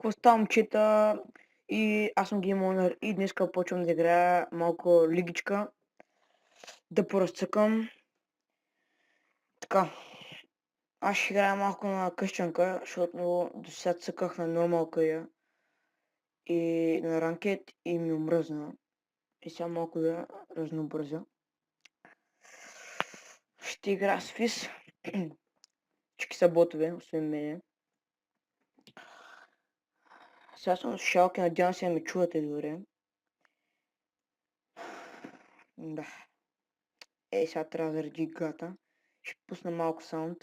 Какво момчета? И аз съм Геймонър и днес почвам да играя малко лигичка. Да поразцъкам. Така. Аз ще играя малко на къщенка, защото до сега цъках на нормалка я и на ранкет и ми омръзна. И сега малко да разнообразя. Ще играя с Фис. Всички са ботове, освен мене. Сега съм с шалки, надявам се да ме чувате добре. Да. Сега трябва да заради играта. Ще пусна малко саунд.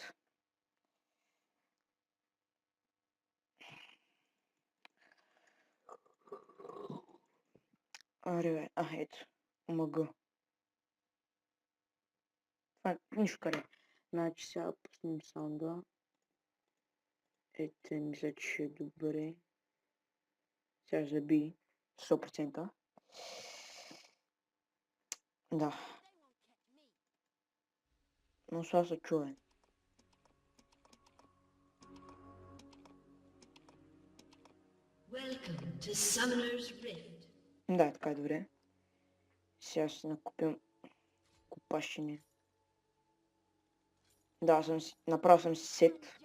Аре бе, ето. Омага. Това нищо къде. Значи сега пуснем саунда. Ето, мисля, че ще е добре. Сега заби 100%. Да. Но сега се чуе. Да, така е добре. Сега ще накупим купащини. Да, направил съм си сет.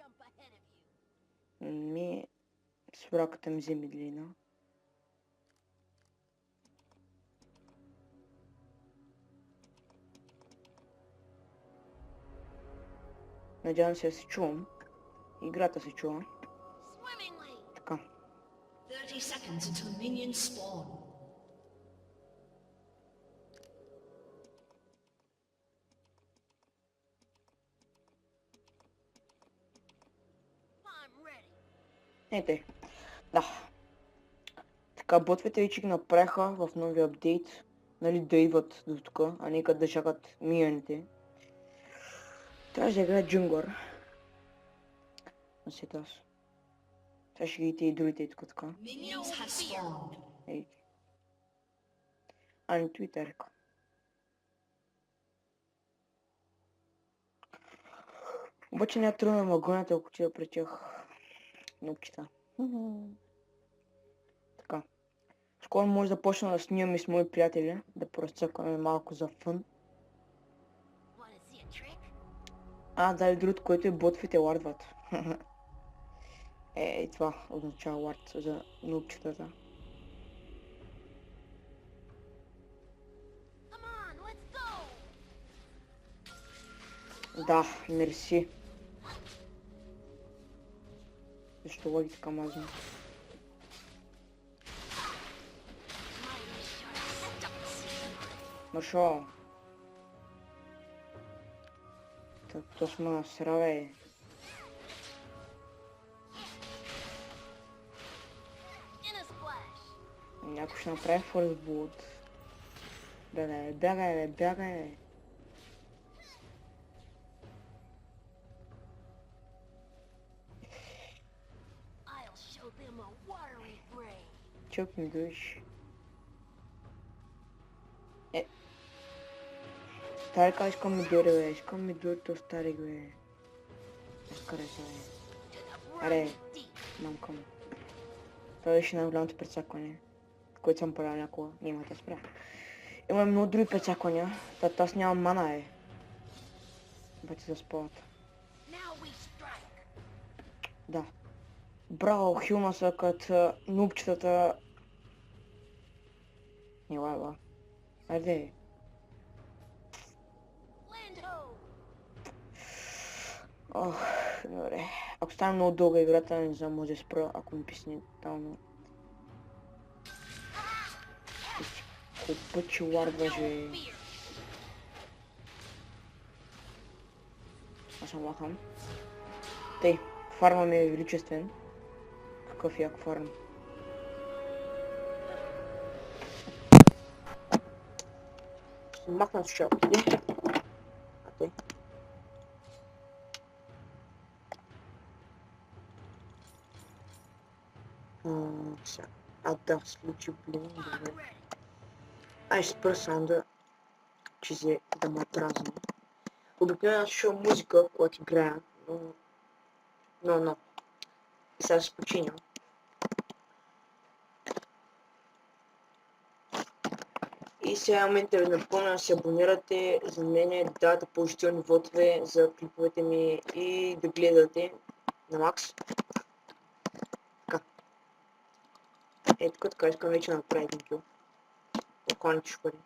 Свраката ми вземе длина. Надявам се да се чувам. Играта се чува. Така. 30 seconds until minions spawn. Ете. Да. Така, бответе вече ги направиха в новия апдейт. Нали, да идват до тук, а не да чакат миньоните. Трябва да играя джунгър. Сега аз. Сега ще видите и другите тук така. Ей. Не твитърка. Обаче не е трудно да ме гонят, ако отида при тях нопчета. Така. Скоро може да почна да снимам и с мои приятели, да поразцъкваме малко за фън. Да, и другото, което е ботвите лардват. И това означава лард за нопчетата. Да, мерси. Защо логи така мазно? Маршо. То сме насраве. Някой ще направи фърстбулт. Бягай. Чук ми дойш. Старика искам ми дойде, бе. Искам ми дойде то старик, бе. Изкарай се, бе. Аре, мамка му. Това беше най-голямото прецакване, което съм правил някога. Няма да спра. Има много други прецаквания. Аз нямам мана, е. Бати за спорта. Да. Браво, хилна са като нупчетата. Не лайва. Айде. Добре. Ако стане много дълга играта, не знам, може да спра, ако ми писне тотално. Пъчи лардва, же. Аз съм лахам. Тъй, фарма ми е величествен. Какъв як фарм. Ще махна с шапките. А тъй. Да, случи, блин, добре. Ще спра саунда, че се да ме празни. Обикновено аз слушам музика, когато играя, но. И сега се починям. И сега момента ви напомня да се абонирате за мен, да давате положителни вотове за клиповете ми и да гледате на макс. Така. Ето така искам вече да направя един кил. Окланите шпари.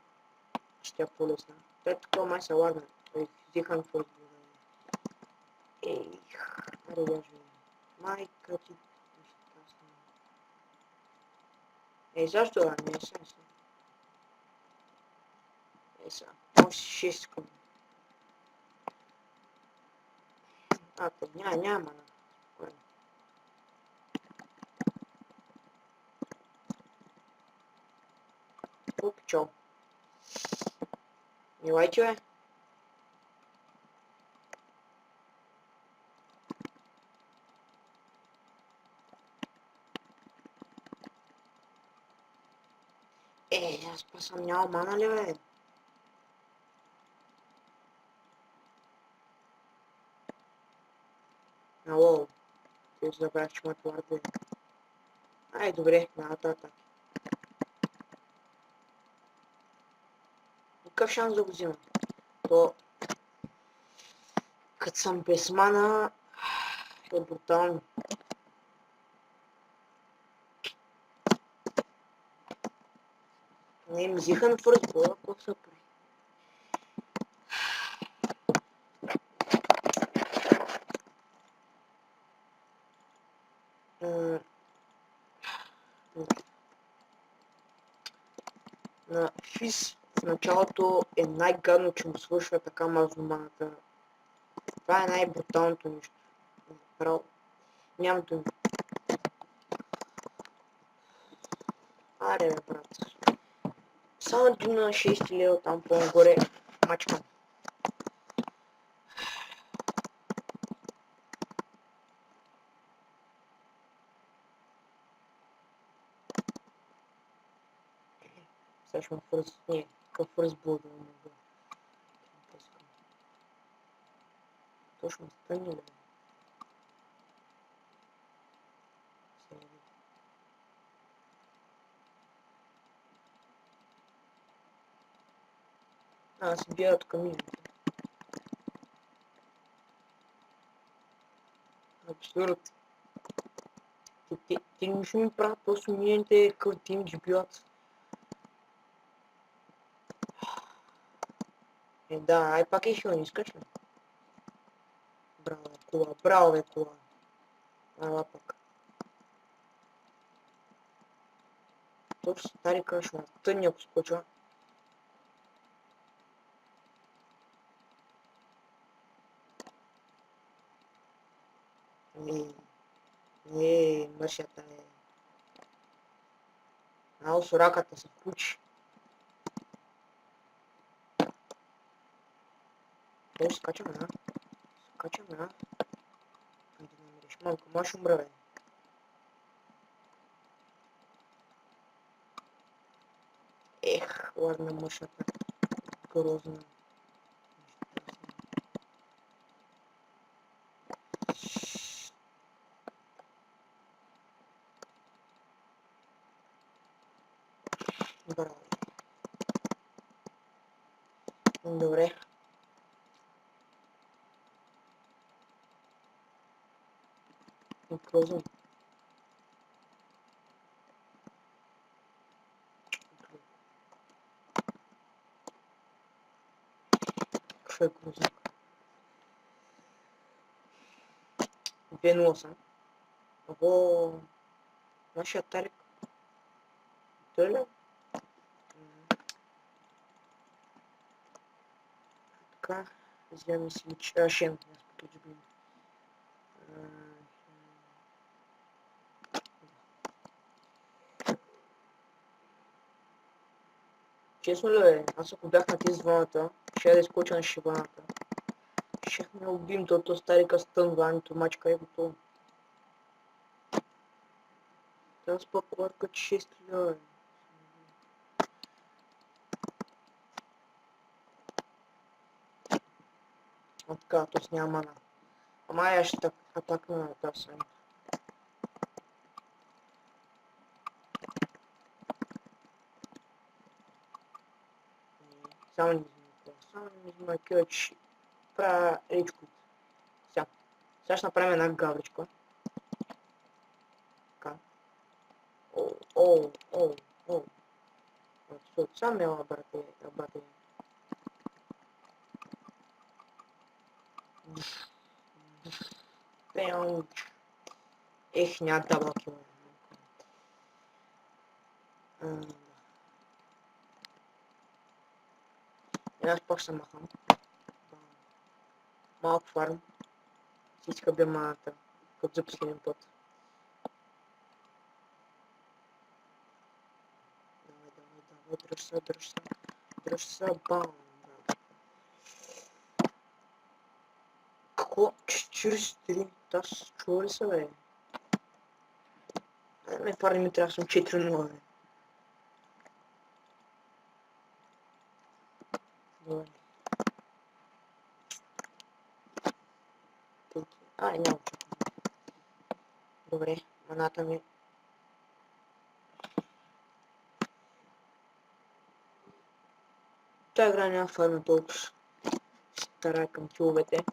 Ще тя по-лесна. Той тук май се лагна. Взеха на форс. Ех, аре даже. Майка ти. Защо да не е сега? Сега. Може 6 секунди. Няма. Опичал. Милайте, бе. Аз па съм няма мана ли, бе? Ало. Ти забравях, че ме твърде. Ай, добре, нататък. Какъв шанс да го взимам? То... Като съм без мана... е брутално. Не ми взеха на фърстбола, какво са прави? На Физ в началото е най-гадно, че му свършва така мазно маната. Това е най-бруталното нещо. Право. Нямам думи. Аре, бе, брат. Само на 6 лева там по-нагоре мачкам. Сега ще ме фърз... Не, какъв фързбол да мога. Точно стъни ли? Аз бия от камините. Абсурд. Те не ще ми правят просто мините, като ти ми ги бият. Да, ай пак е хил, не искаш ли? Браво, бе, кола. Ала пак. Точно стари кашма, тънни ако скоча. Мършата е. Ало, сураката се включи. Той скачаме, а? Айде намериш малко, маш умра, бе. Ладно, мъжата. Грозна. Браво. Добре. Грозно. Какво е грозно? 2-0 съм. Ого, нашия Тарик. Той ли? Така, вземем си Шен. Аз пък джиблин. Честно ли бе, аз ако бях на тези двамата, ще да изкоча на шибаната. Ще ме убим, тото старика стънва, нито мачка е готово. Аз пък ларка 6 лева. А така, tos няма мана. Ама аз ще атакна на тази сега. Само не взима кила, че правя речко. Сега ще направим една гавричка. Така. О. Сам ела, брате. Пеунч. Ех, няма дабъл кила. Аз пак ще махам. Малко фарм. Всичка бе маната, като за последния път. Давай, дръж се, бам. Какво? 43? Аз чува ли се, бе? Ме фарни ми трябва да съм 4-0, бе. Добре. Няма чакам. Добре, маната ми. Тая игра няма фарма толкова. Стара към киловете.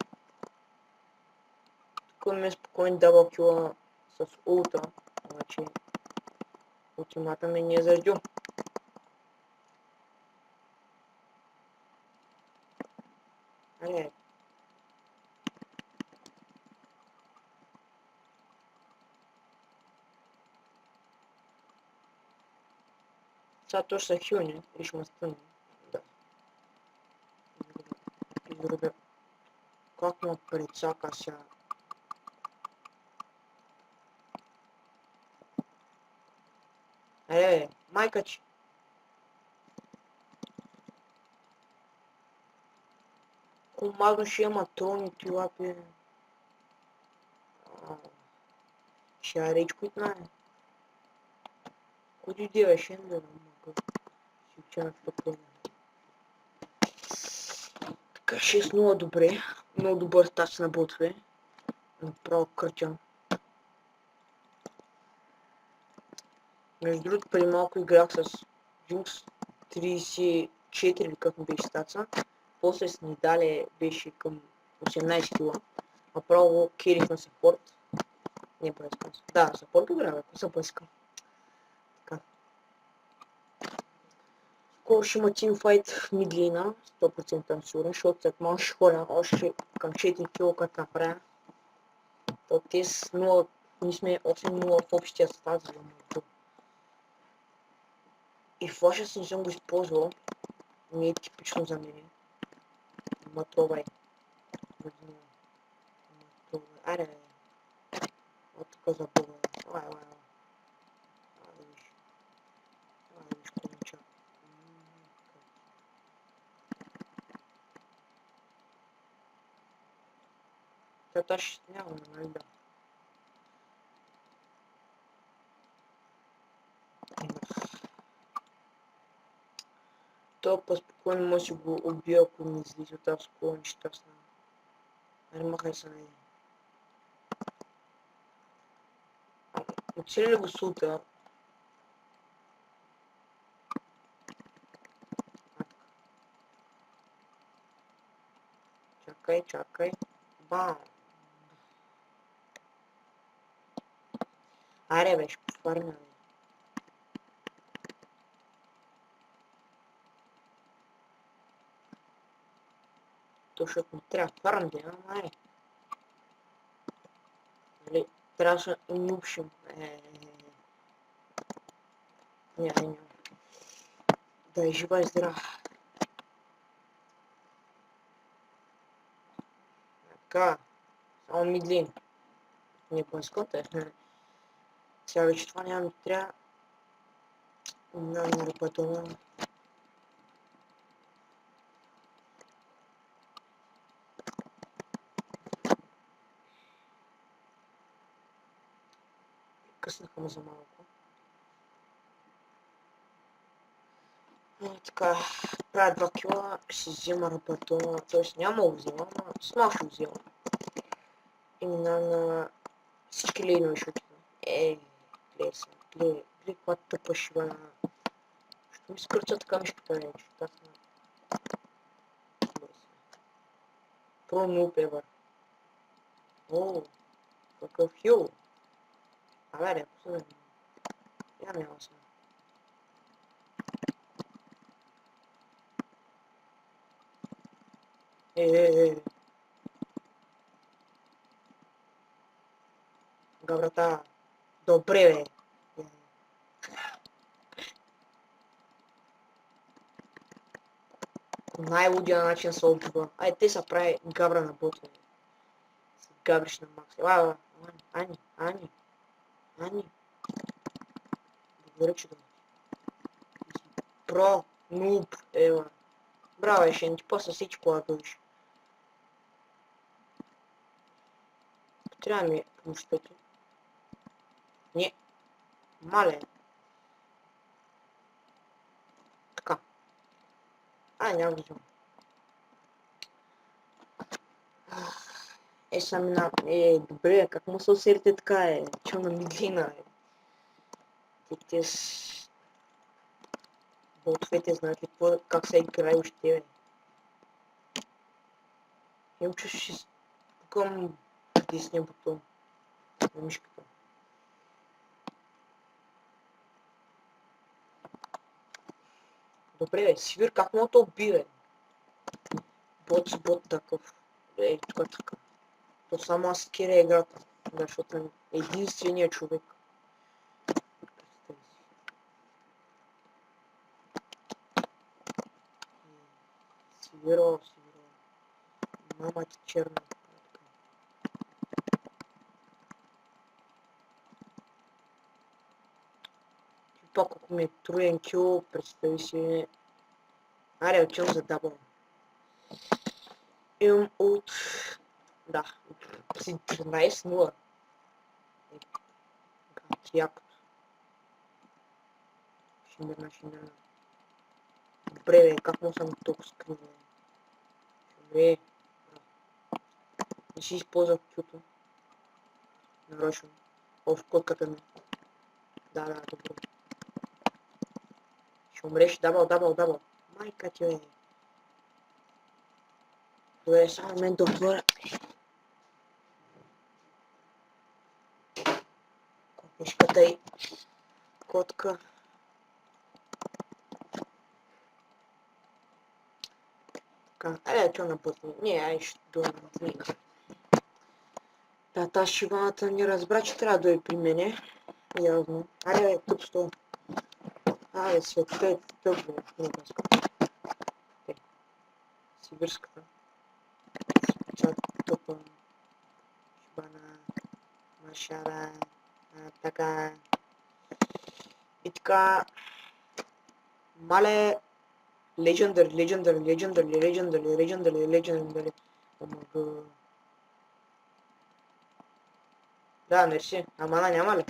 Тук ми е спокоен дабъл кила с улта. Обаче ултимата ми не е зарядил. Айде. Сега то ще се хилне и ще ме стъне. Да. Изрубя. Как ме прецака сега? Майка че. Комадно ще има трони ти лапи. Ще я речко и знае. Куди дива ще не да мога. Си учена в такова. Така 6-0 добре. Много добър стач на ботове. Направо къртям. Между другото, преди малко играх с Jinx 34 или как ми беше стаца. После с Нидале беше към 18 кила. Направо керих на саппорт. Не по-искам. Да, саппорт играва, ако се по-искам. Така. Скоро ще има тимфайт в мидлина, 100% съм сигурен, защото след малко ще ходя още към 4 кила, като направя. То те с 0, ние сме 8-0 в общия състав, за да. И флаша си не съм го използвал. Не е типично за мен. Матровай. Аре. Вот така забава. Ай. Виж. Виж конча. Тата ще няма, нали да. То по-спокойно може да го убия, ако ми излиза от тази скола нещастна. Аре, махай се, не. Оцели ли го султа? Чакай. Бам! Аре, бе, ще пофармя, бе. То, защото ми трябва фарм, да, ама аре. Нали, трябваше да нупшим. Няма. Да е жива и здрава. Така, само мидлин. Не по-изкота. Сега вече това няма ми трябва. Много пътувам. Къснаха ме за малко. Така, правя 2 кила, ще взема рапатона, т.е. няма го взема, но с малко ще го взема. И мина на всички лейнове ще отида. Гледай се, гледай каква тъпа шива. Що ми скърча така мишката вече, Pro noob ever. О, какъв хил. Абе, репо се да. Я няма сега. Е. Гаврата. Добре, бе. Най-лудия начин се убива. Ай, те са прави гавра на бота. Гавриш на Макс. Ани. Говори, че да. Про, нуб, ева. Браво, ще ти после всичко агълиш. Трябва ми помощите. Не. Мале. Така. Няма да взема. Самина. Добре, как му се усетите така, Челна мидлина, Те с... Ботовете знаят ли как се играе още, бе? Им че ще към десния бутон на мишката. Добре, бе, Сивир, как мога да уби, бе? Бот с бот такъв. Така. То само аз кера играта. Да, защото е единственият човек. Сивиро. Мама ти черна. Пак ако ми е троен кил, представи си... Аре, отивам за дабъл. Имам от... Да, си 13-0. Якото. Шиндерна. Добре, бе, как му съм толкова скрин, бе? Добре. Не си използвах кюто. Нарочно. В котката ми. Да, добре. Ще умреш, дабъл. Майка ти, бе. Добре, само мен да отворя. Котнишката и котка. Така, чо на път. Не, ще дойда на книга. Да, тази шибаната не разбра, че трябва да дойде при мене. Явно. Бе, тъп сто. Света е тъп, бе. Много искам. Сибирската. Чак тъпа. Шибана. Машара. Така. И така. Мале. Legendary. Омага. Да, мерси. Амана няма ли?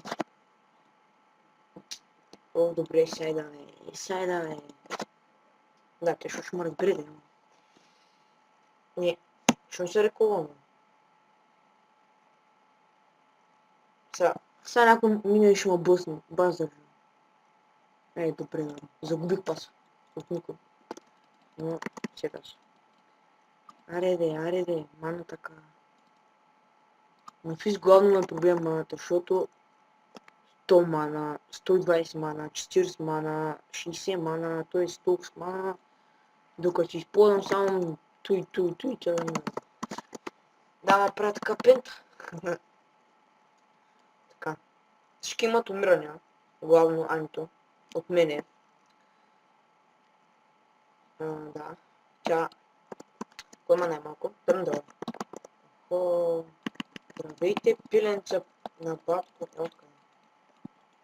О, добре, сайда, бе. Да, те ще ме разбере, да. Не, ще се рекувам. Сега някой мине ще ме бъсне. Базар. Добре, да. Загубих пас. От никой. Но, сегаш. Аре де, мана така. На физ главно е проблем маната, защото 100 мана, 120 мана, 40 мана, 60 мана, т.е. 100 мана, докато си използвам само той, да ме правя така пента. Така. Всички имат умирания, главно Анито, от мене. Да. Тя... Кой има най-малко? Тръндъл. Здравейте, пиленца на батко. Откъде?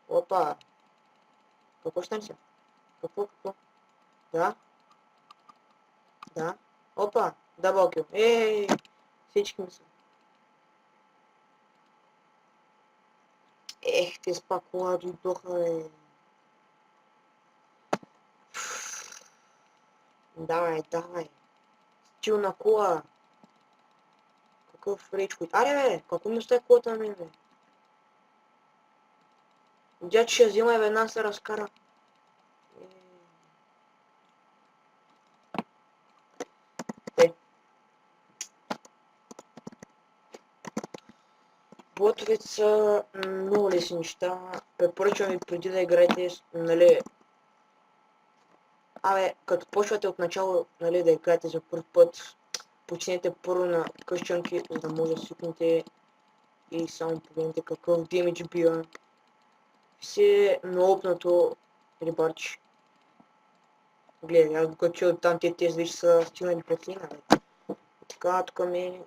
Опа. Какво ще се? Какво? Да. Опа. Дабъл кил. Всички ми са. Те спакула дойдоха, бе. Давай. Стил на кола. Какъв рейдж квит? Аре, бе, какво ми сте колата на мен, бе? Видя, че ще взима и веднага се разкара. Ботовете са много лесни неща. Препоръчвам ви преди да играете, нали... като почвате от начало, нали, да играете за първ път, почнете първо на къщанки, за да може да свикнете и само погледнете какъв демидж бива. Все наопнато рибарче. Гледай, аз докато оттам тези вече са стигнали платина, бе. Така, тук ми...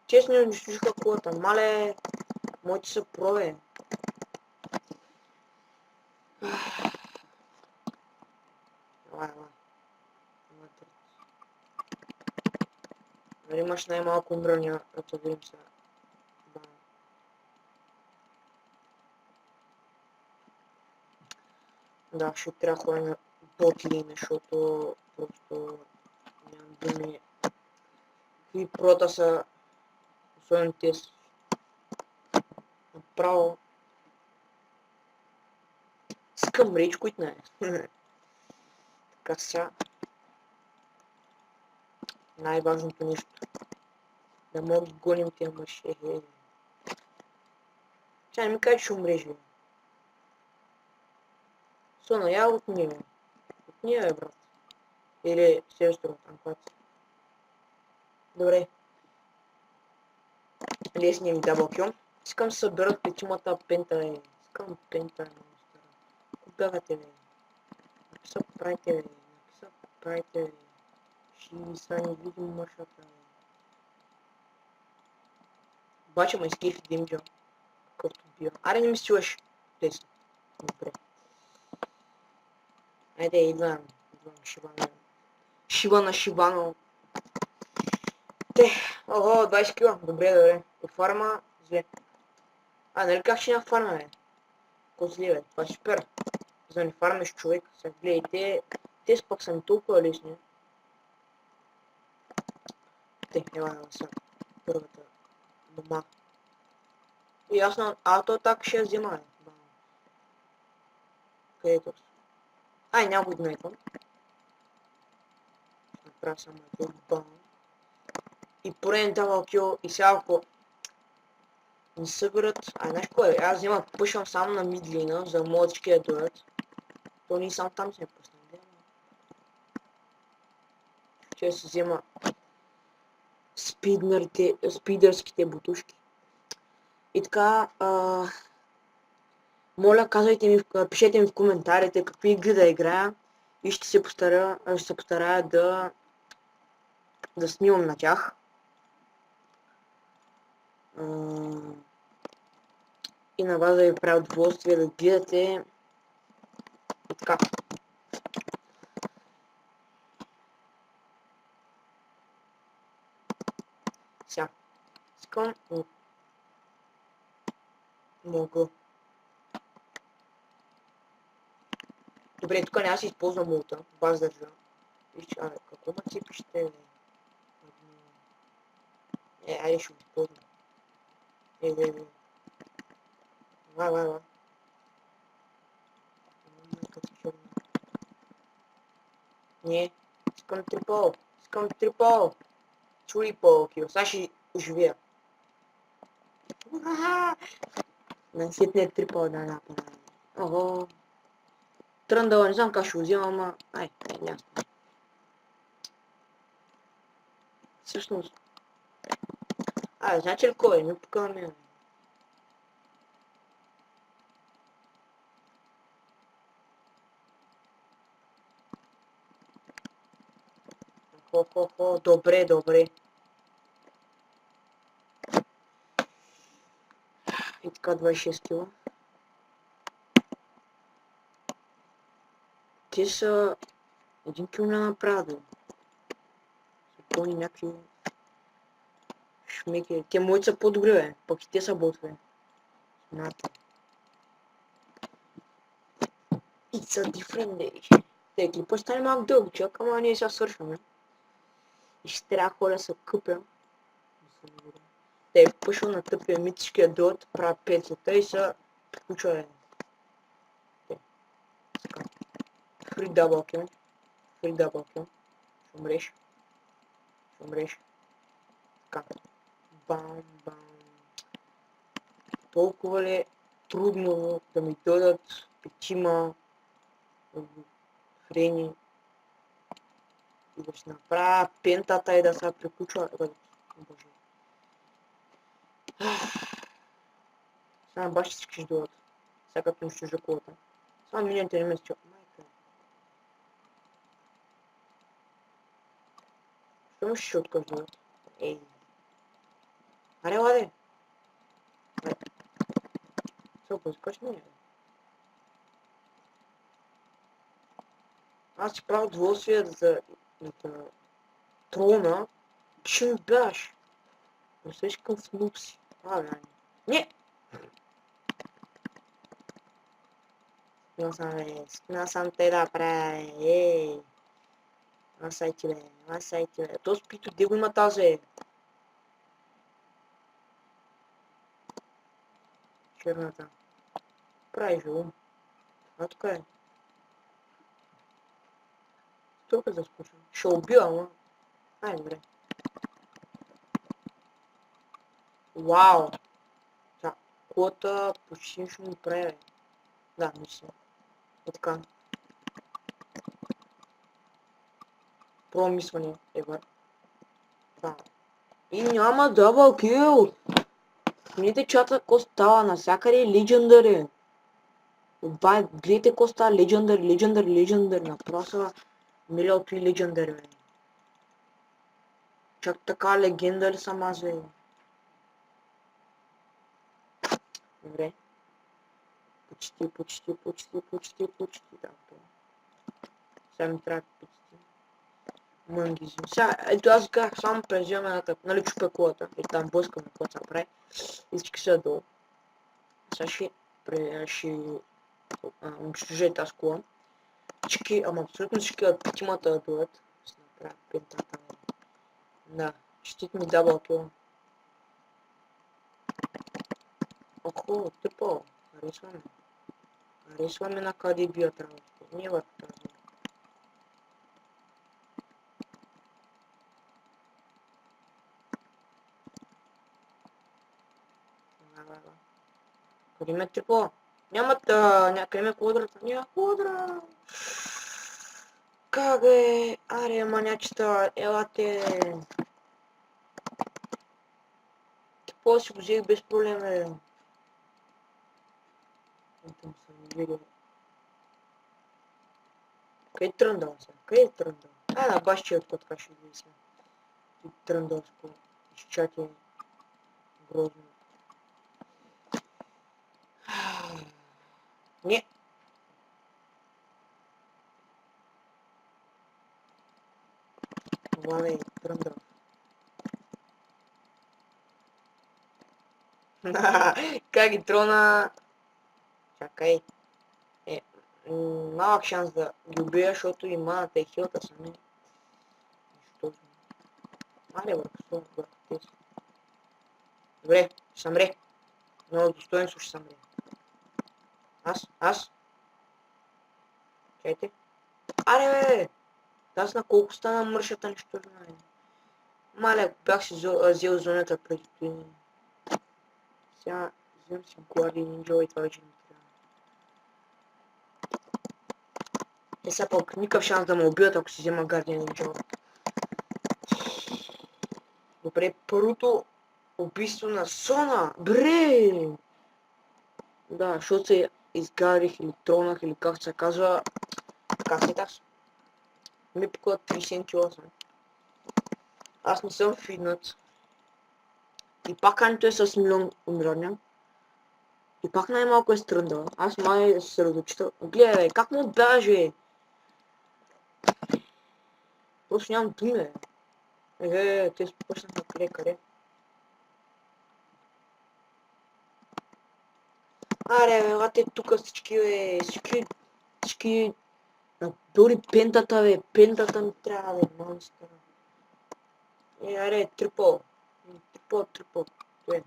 Честно не унищожиха колата, мале... Моите са про, бе. Ела. Нали имаш най-малко умрания, като видим сега. Да, ще трябва хора на ботлине, защото просто нямам думи. Какви прота са, особено тези. Направо. Скъм рейдж, които не е. Така сега. Най-важното нещо. Да мога да гоним тия мъже. Тя не ми каже, че ще умреш, бе. Сона, я отни, бе. Отни, бе, брат. Или сестро, там когато. Добре. Лесния ми даблкил. Искам да съберат петимата пента, бе. Искам пента, бе, много стара. Ко бягате, бе? Написа правите, бе. Написа правите, бе. Ще са не видим мършата, бе. Обаче ме изкефи Димджо. Какъвто бива. Аре, не ми стилаш. Лесно. Добре. Айде, идвам. Шибано. Шива на Шибано. Ого, 20 кила. Добре. По фарма, зле. Нали как ще няма фарма, бе? Козли, бе. Това е супер. За да не фармиш човек. Сега гледайте. Те пък са ми толкова лесни. Ела сега. Първата дома. И аз на автоатак ще я взема, бе. Къде е този? Няма го игнайтвам. Ще направя само един бам. И пореден дабъл кил. И сега ако не съберат... знаеш кое е? Аз взема пушвам само на мидлина, за да могат всички да дойдат. То ние само там сме пуснали. Ще се взема спидърските бутушки. И така, моля, казвайте ми, пишете ми в коментарите какви игри да играя и ще се постарая да снимам на тях. И на вас да ви правя удоволствие да гледате. И така. Сега. Искам... Мога. Добре, тук няма да си използвам мулта. Баз държа. Виж, какво ма ципиште, бе? Айде ще го използвам. Ва. Не, искам трипъл. Трипъл кил. Сега ще оживея. Наситне трипъл да направя. Ого. Тръндъла, не знам как ще го взема, ама... няма. Всъщност... значи ли кой? Не пука на мен. Добре. И така 26 кила. Те са... Един кил не направят, бе. Са пълни някакви... шмеки. Те моите са по-добри, бе. Пък и те са ботове. Смятам. It's a different day. Те клипа стане малко дългичък, ама ние сега свършваме. И ще трябва хора да се къпя. Те е пъшъл на тъпия митическия дот, правят пецата и са приключва. Free double kill. Ще умреш. Така. Бам. толкова ли е трудно да ми дойдат петима френи и да си направя пентата и да се приключва. Боже. Сега баш всички ще дойдат. Сега като ми ще колата. Само миньоните не ме стига. Майка. Що ми ще откъж дойдат? Ей. Аре, ладе. Сега позикаш ми. Аз си правя удоволствие за трона. Ти ще ми бягаш. Усещаш какъв нуп си. Не! Скина съм те да правя. Ей. Насай ти бе. То спито, де го има тази? Черната. Прави ум. А тук е. Тук да спочвам. Ще убива, ама. Ай, добре. Вау! Та, кулата почти ще ми прави. Да, мисля. И така. Промисване, Евар. Да. И няма дабъл кил! Видите чата ко става навсякъде Legendary. Гледайте ко става Legendary. Направо са милял той Legendary, бе. Чак така легенда ли съм аз, бе? Добре. Почти. Да, сега ми трябва почти. Мънгизи. Сега, ето аз казах, само преживам едната, нали чупя колата. И там блъскам на колата се прави. И всички са долу. Сега ще унищожа тази кола. Всички, ама абсолютно всички от петимата да дойдат. Ще направя пентата. Да, щит ми дабъл кил. Охо, тъпо. Харесваме на къде бият работите. Не върху тази. Къде ме трипо? Къде ме квадрата? Няма квадра! Как е? Аре, манячета, елате! Трипо си го взех без проблем, бе. Там съм видел. Къде тръндал сега? Къде тръндал? Да, баш че откот така ще види сега. И тръндал с изчати грозно. Не! Това е тръндал. Как ги трона? Чакай. Малък шанс да ги убия, защото и маната и хилата са ми. Нищожно. Мале върху тези. Добре, ще съмре. Много достоинство ще съмре. Аз? Чайте. Аре, бе! Аз на колко стана мършата нищожна, бе. Мале, ако бях си взел зоната преди това. Сега взем си Глади Нинджа и това вече не трябва. Сега пък никакъв шанс да ме убият, ако си взема Guardian Angel. Добре, първото убийство на Сона! Бре! Да, защото се изгарих или тронах или как се казва. Касетас. Ми пукат 38. Аз не съм фиднат. И пак канито е с милион умирания. И пак най-малко е стръндала. Аз май се съсредоточител. Гледай, бе, как му бяже? Просто нямам думи, бе. Те спочнаха къде. Аре, бе, лате тука всички, бе. Всички... Дори пентата, бе. Пентата ми трябва, бе, монстър. Аре, трипъл. Трипъл. Той.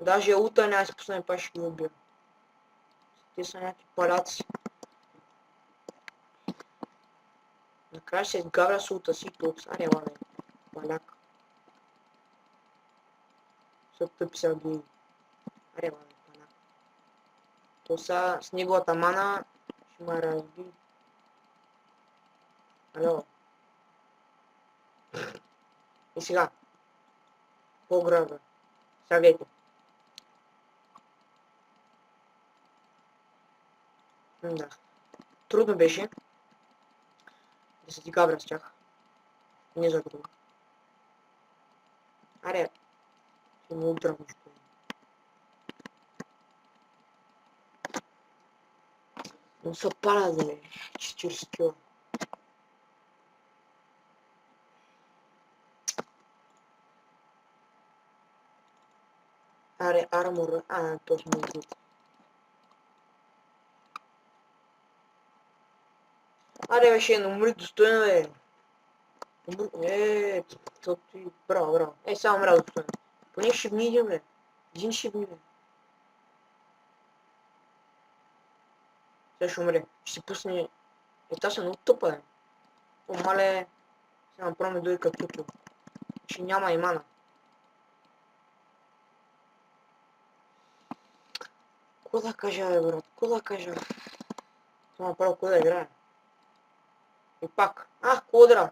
Даже ута няма си пуснем, пак ще ги убия. Те са някакви паляци. Накрая ще се изгавя с ута си топс. Аре, бе. Паляк. Са тъпи са ги. Аре, бе, паляк. То са с неговата мана ще ме разби. Алло. И сега. По-гръб, бе. Сега гледайте. Да. Трудно беше да се ти габра с тях. Не за друго. Аре, ще му удрам нещо. Но се пара, бе. 40 кила. Аре, армор. То сме убит. Аре, бе, ще умри достойно, бе. То ти... Браво, браво. Само умря достойно. Поне шибни един, бе. Един шибни, бе. Сега ще умре. Ще си пусне... Та са много тъпа, бе. Мале... Сега направо ми дойде като тупо. Ще няма и мана. Ко да кажа, бе, брат? Ко да кажа? Това направо ко да играе. И пак. Квадра!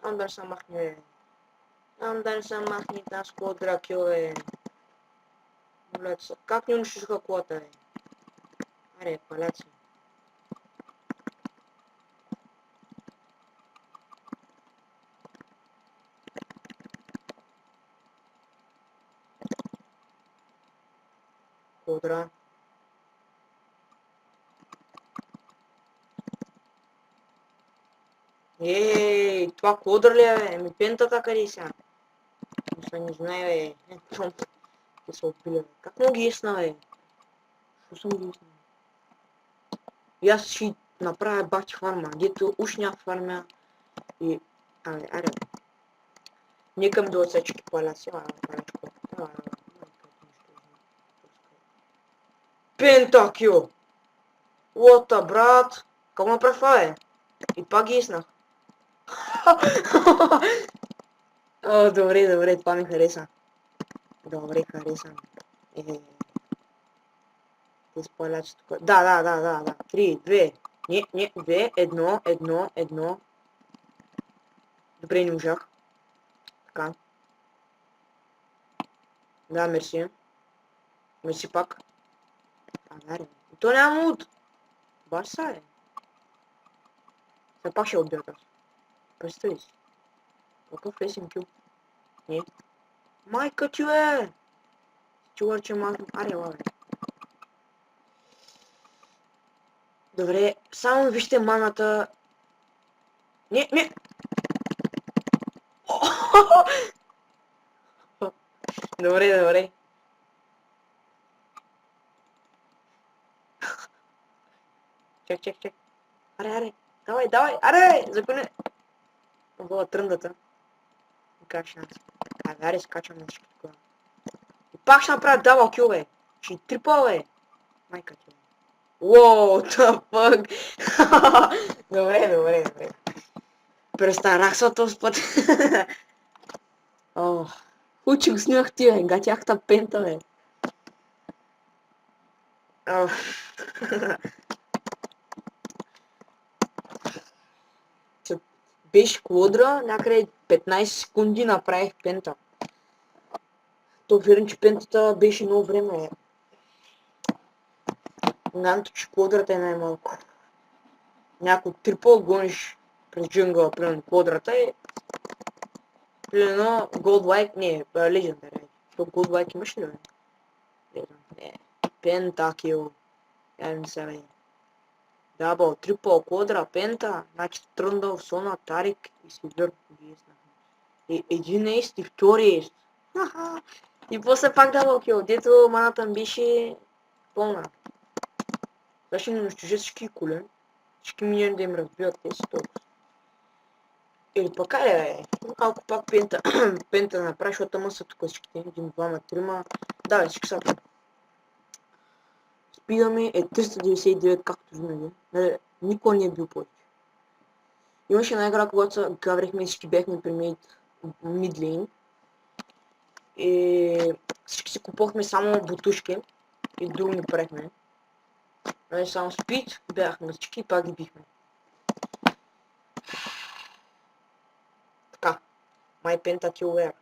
Сам да не се махне, бе. Сам да не се махне тази квадра кил, бе. Как не унищожиха колата, бе? Аре, паляци. Квадра. Това квадра ли е, бе? Ми пентата къде сега? Мисля, не знае, бе. Те са опили, бе. Как му ги есна, бе? Шо съм ги есна? И аз ще направя бахти фарма, дето уж няма фарма. И... аре. Нека ми да отсечки паляци, палячко. Пентакио! Лота, брат! Как му направи това, бе? И пак ги еснах. Добре, това ми хареса. Добре, хареса ми. Тези палячи тук. Да. 3, 2. Не, 2, 1. Добре, не можах. Така. Да, мерси. Мерси пак. Аре. То няма муд. Баш са, е. Сега пак ще отбия аз. Представи си. Какъв лесен кил. Не. Майка ти, бе! Чувърче махна. Аре, бе. Добре, само вижте маната. Не! Добре. Чек. Аре. Давай. Аре, законе. Ого, тръндата. Как шанс. Аре, скачам на всички това. И пак ще направя дабъл кил, бе. Ще трипъл, бе. Майка ти. Уоу, the fuck. Добре. Престанах се този път. Хубаво, че го снимах ти, бе. Гатяхта пента, бе. Беше квадра, някъде 15 секунди направих пента. То верно, че пентата беше много време. Ганто, че квадрата е най-малко. Някой трипъл гониш през джунгъла, примерно квадрата е... Примерно Gold не, Legendary. То Gold имаш ли, бе? Не. Пентакил. Я се, бе. Дабъл, трипъл, квадра, пента. Значи тръндъл, сона, тарик и сидър. Един ест и втори ест. И после пак дабъл кил. Дето маната ми беше пълна. Сега ще ми унищожи всички коли. Всички миньони да им разбиват тези толкова. Или пък бе. Малко пак пента да направи, защото ама са тук всичките. 1, 2, 3. Да, бе, всички са тук. Спидаме е 399, както винаги. Никога не е бил повече. Имаше една игра, когато се гаврихме и всички бяхме при мидлейн. И всички си купувахме само бутушки. И друго не правихме. Нали, само спид, бяхме всички и пак ги бихме. Така. My pentakill where?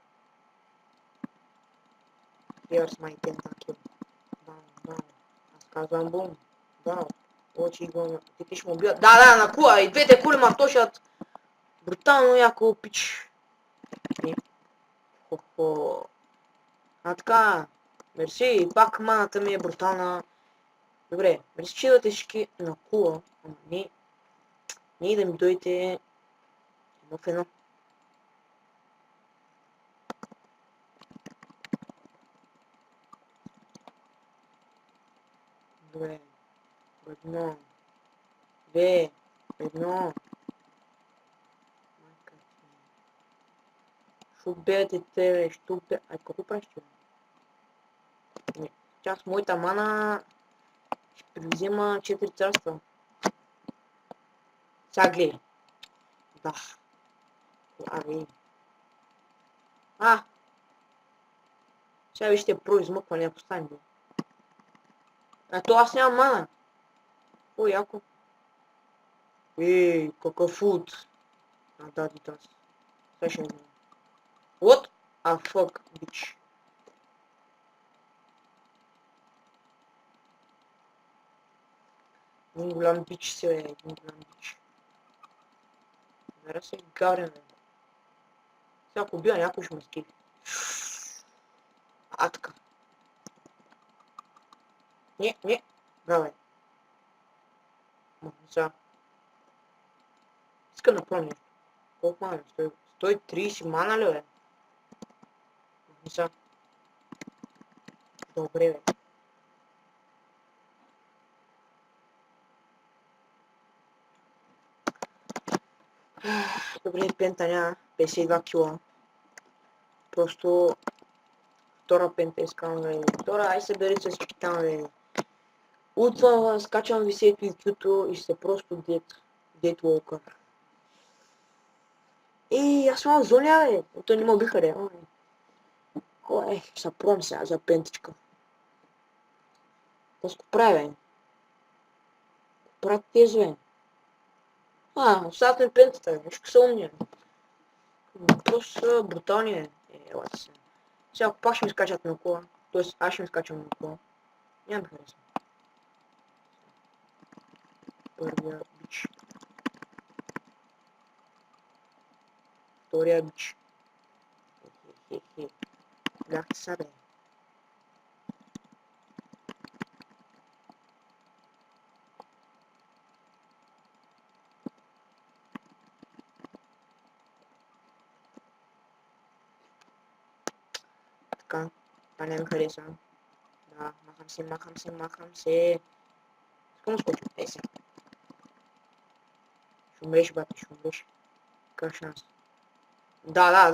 Here's my pentakill. Бам. Аз казвам бум. Да. Очи го... Ти ще му убиват. Да, на кула. И двете кули ма тошат. Брутално яко пич. Хо-хо. А така. Мерси. Пак маната ми е брутална. Добре. Мерси, че идвате всички на кула. Ама не да ми дойдете едно в едно. Добре. Едно. Две. Едно. Ще убедете тебе, ще убедете... Ай, какво правиш ти? Не. Сейчас моята мана ще превзема 4 царства. Сега гледай. Да. Абе. Сега вижте произмъкване, ако стане. А то аз нямам мана. О, яко. Ей, какъв фуд. Да. Сега ще видим. What? Fuck, bitch. Един голям бич си, бе. Един голям бич. Нера се гарен, бе. Сега ако убия някой ще ме скипи. Така. Не. Браве. Сега. Искам да пробвам нещо. Колко мана е? 130 мана ли, бе? Сега. Добре, бе. Добре, пента няма 52 кила. Просто втора пента искам, бе. Втора, ай се бери с всички там, бе. Утва, скачам висето и кюто и се просто дет волка. Аз имам зоня, бе. Той не ме убиха, бе. Ще се пробвам сега за пентичка. Да го правя, бе. Правят тези, бе. Остават ми пентата, бе. Нещо са умни, бе. Просто са брутални, бе. Елате се. Сега пак ще ми скачат на кола. Тоест аз ще ми скачам на кола. Няма да харесвам. Първия бич. Втория бич. Бяхте са, бе. Така, това не ми хареса. Да, махам се. Искам да скочим. Сега. Ще умреш, бати, ще умреш. Какъв шанс? Да.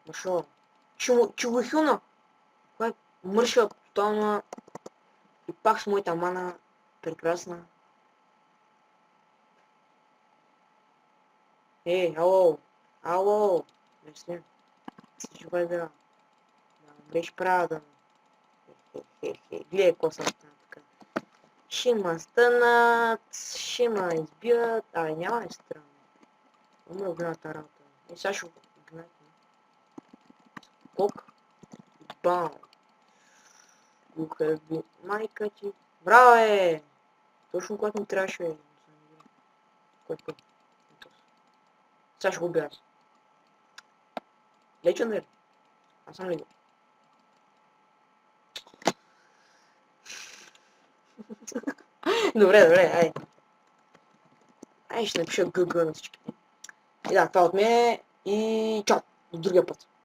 Машо. Ще го хилна. Това е мърша тотална. И пак с моята мана. Прекрасна. Ало. Не сме. Ще бъде била. Да, беше права. Гледай какво съм стана така. Ще ма стънат. Ще ма избиват. Няма не странно. Умре огнената работа. Сега ще го гнат. Кок. Бам. Глуха би. Майка ти. Браво, е! Точно когато ми трябваше, е. Който. Сега ще го убия аз. Legendary. Аз съм лидер. Добре, ай. Ай, ще напиша ГГ на всички. И да, това от мен и чао. До другия път.